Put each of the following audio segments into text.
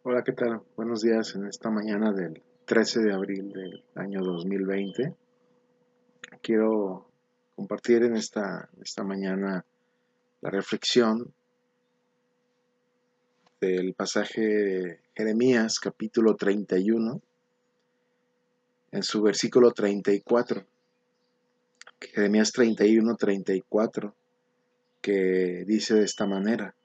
Hola, ¿qué tal? Buenos días en esta mañana del 13 de abril del año 2020. Quiero compartir en esta mañana la reflexión del pasaje de Jeremías capítulo 31 en su versículo 34. Jeremías 31:34, que dice de esta manera: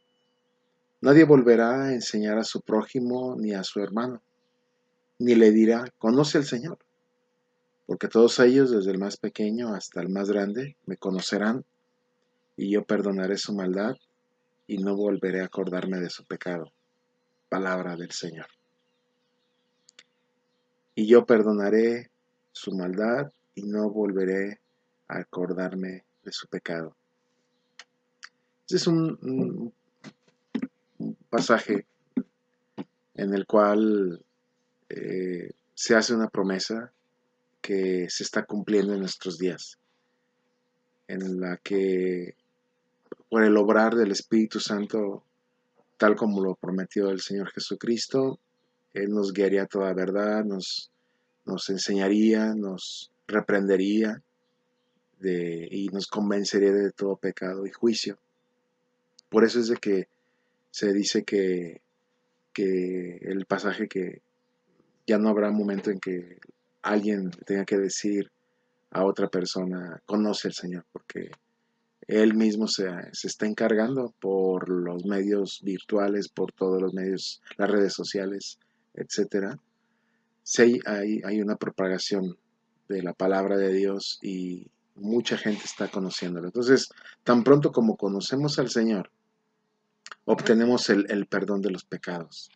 Nadie volverá a enseñar a su prójimo ni a su hermano, ni le dirá, conoce al Señor. Porque todos ellos, desde el más pequeño hasta el más grande, me conocerán, y yo perdonaré su maldad, y no volveré a acordarme de su pecado. Palabra del Señor. Y yo perdonaré su maldad, y no volveré a acordarme de su pecado. Este es un pasaje en el cual se hace una promesa que se está cumpliendo en nuestros días, en la que por el obrar del Espíritu Santo, tal como lo prometió el Señor Jesucristo, Él nos guiaría a toda verdad, nos enseñaría, nos reprendería y nos convencería de todo pecado y juicio. Por eso es de que se dice que el pasaje, que ya no habrá momento en que alguien tenga que decir a otra persona, conoce al Señor, porque Él mismo se está encargando por los medios virtuales, por todos los medios, las redes sociales, etcétera. Sí hay una propagación de la palabra de Dios y mucha gente está conociéndolo. Entonces, tan pronto como conocemos al Señor, obtenemos el perdón de los pecados.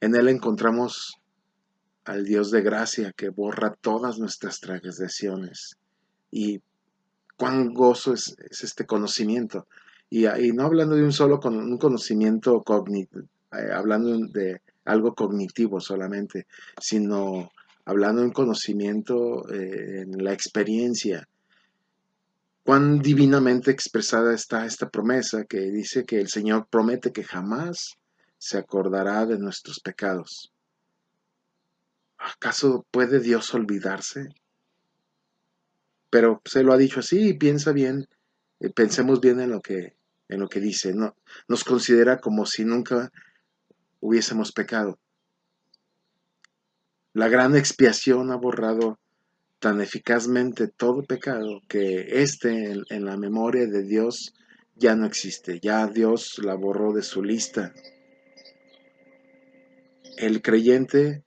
En Él encontramos al Dios de gracia que borra todas nuestras transgresiones. Y cuán gozo es este conocimiento. Y no hablando de un conocimiento cognitivo, hablando de algo cognitivo solamente, sino hablando de un conocimiento en la experiencia. Cuán divinamente expresada está esta promesa que dice que el Señor promete que jamás se acordará de nuestros pecados. ¿Acaso puede Dios olvidarse? Pero se lo ha dicho así, y piensa bien, pensemos bien en lo que dice. No, nos considera como si nunca hubiésemos pecado. La gran expiación ha borrado tan eficazmente todo pecado que en la memoria de Dios ya no existe. Ya Dios la borró de su lista. El creyente,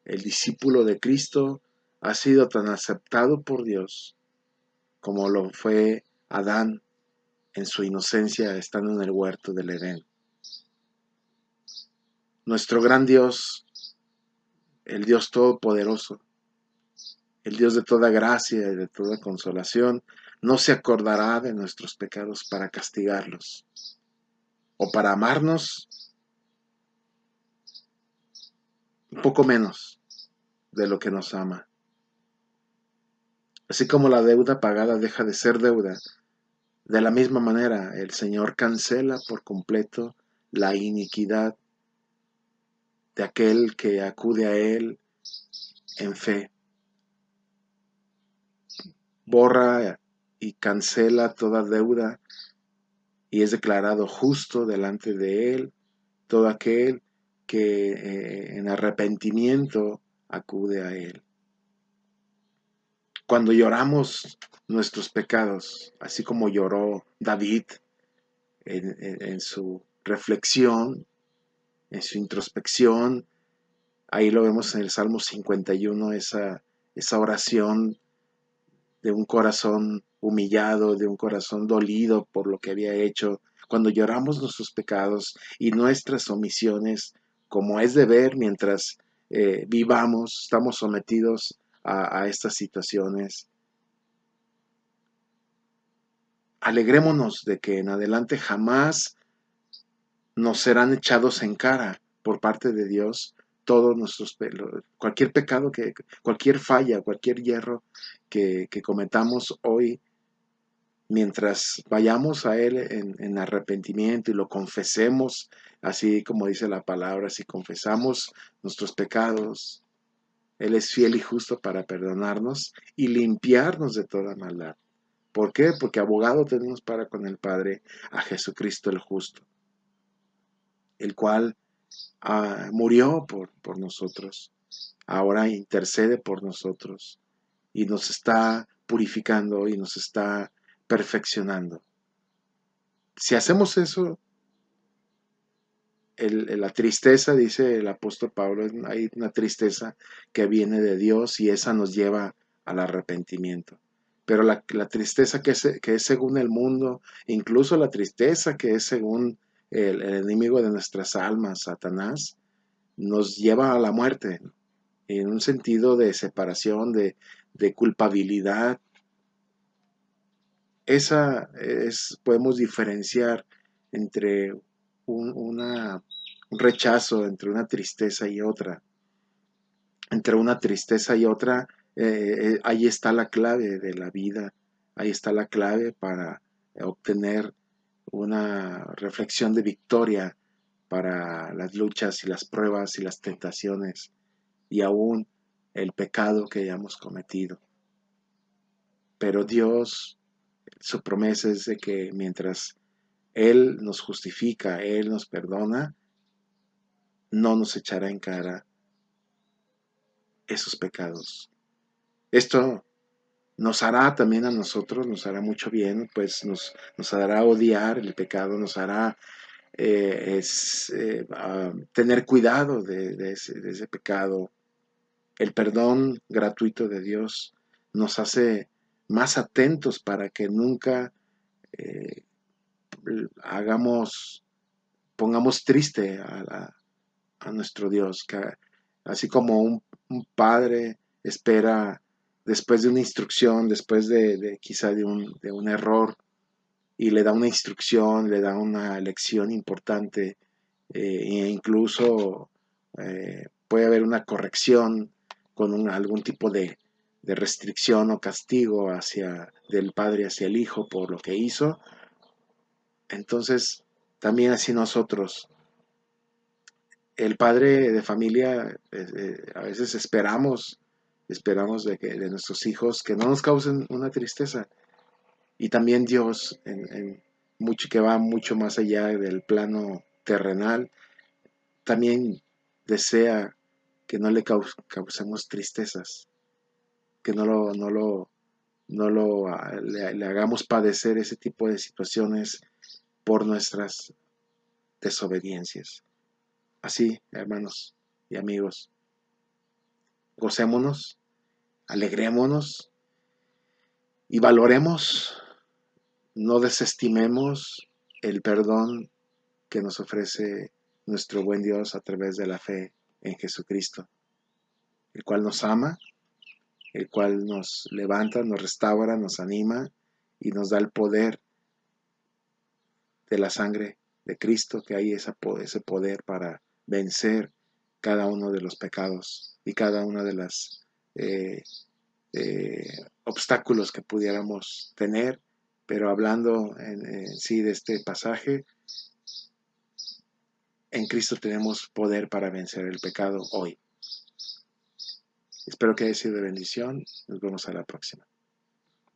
el discípulo de Cristo, ha sido tan aceptado por Dios como lo fue Adán en su inocencia estando en el huerto del Edén. Nuestro gran Dios, el Dios todopoderoso, el Dios de toda gracia y de toda consolación, no se acordará de nuestros pecados para castigarlos o para amarnos un poco menos de lo que nos ama. Así como la deuda pagada deja de ser deuda, de la misma manera el Señor cancela por completo la iniquidad de aquel que acude a Él en fe. Borra y cancela toda deuda y es declarado justo delante de Él todo aquel que en arrepentimiento acude a Él. Cuando lloramos nuestros pecados, así como lloró David en su reflexión, en su introspección, ahí lo vemos en el Salmo 51, esa oración de un corazón humillado, de un corazón dolido por lo que había hecho. Cuando lloramos nuestros pecados y nuestras omisiones, como es de ver mientras vivamos, estamos sometidos a estas situaciones. Alegrémonos de que en adelante jamás nos serán echados en cara por parte de Dios todos nuestros cualquier pecado, cualquier falla, cualquier hierro que cometamos hoy mientras vayamos a Él en arrepentimiento y lo confesemos, así como dice la palabra, si confesamos nuestros pecados, Él es fiel y justo para perdonarnos y limpiarnos de toda maldad. ¿Por qué? Porque abogado tenemos para con el Padre a Jesucristo el justo, el cual murió por nosotros, ahora intercede por nosotros y nos está purificando y nos está perfeccionando. Si hacemos eso, la tristeza, dice el apóstol Pablo, hay una tristeza que viene de Dios y esa nos lleva al arrepentimiento. Pero la tristeza que es según el mundo, incluso la tristeza que es según el enemigo de nuestras almas, Satanás, nos lleva a la muerte, en un sentido de separación, de culpabilidad. Podemos diferenciar entre un rechazo, entre una tristeza y otra. Entre una tristeza y otra, ahí está la clave de la vida, ahí está la clave para obtener una reflexión de victoria para las luchas y las pruebas y las tentaciones y aún el pecado que hayamos cometido. Pero Dios, su promesa es de que mientras Él nos justifica, Él nos perdona, no nos echará en cara esos pecados. Esto nos hará también a nosotros, nos hará mucho bien, pues nos hará odiar el pecado, nos hará tener cuidado de ese pecado. El perdón gratuito de Dios nos hace más atentos para que nunca eh, pongamos triste a nuestro Dios, que así como un padre espera después de una instrucción, después quizá de un error, y le da una instrucción, le da una lección importante, e incluso puede haber una corrección con algún tipo de restricción o castigo del padre hacia el hijo por lo que hizo. Entonces, también así nosotros, el padre de familia, a veces esperamos de nuestros hijos que no nos causen una tristeza. Y también Dios, que va mucho más allá del plano terrenal, también desea que no le causemos tristezas, que le hagamos padecer ese tipo de situaciones por nuestras desobediencias. Así, hermanos y amigos, gocémonos, alegrémonos y valoremos, no desestimemos el perdón que nos ofrece nuestro buen Dios a través de la fe en Jesucristo, el cual nos ama, el cual nos levanta, nos restaura, nos anima y nos da el poder de la sangre de Cristo, que hay ese poder para vencer cada uno de los pecados y cada una de las eh, obstáculos que pudiéramos tener. Pero hablando en sí de este pasaje, en Cristo tenemos poder para vencer el pecado hoy. Espero que haya sido de bendición. Nos vemos a la próxima.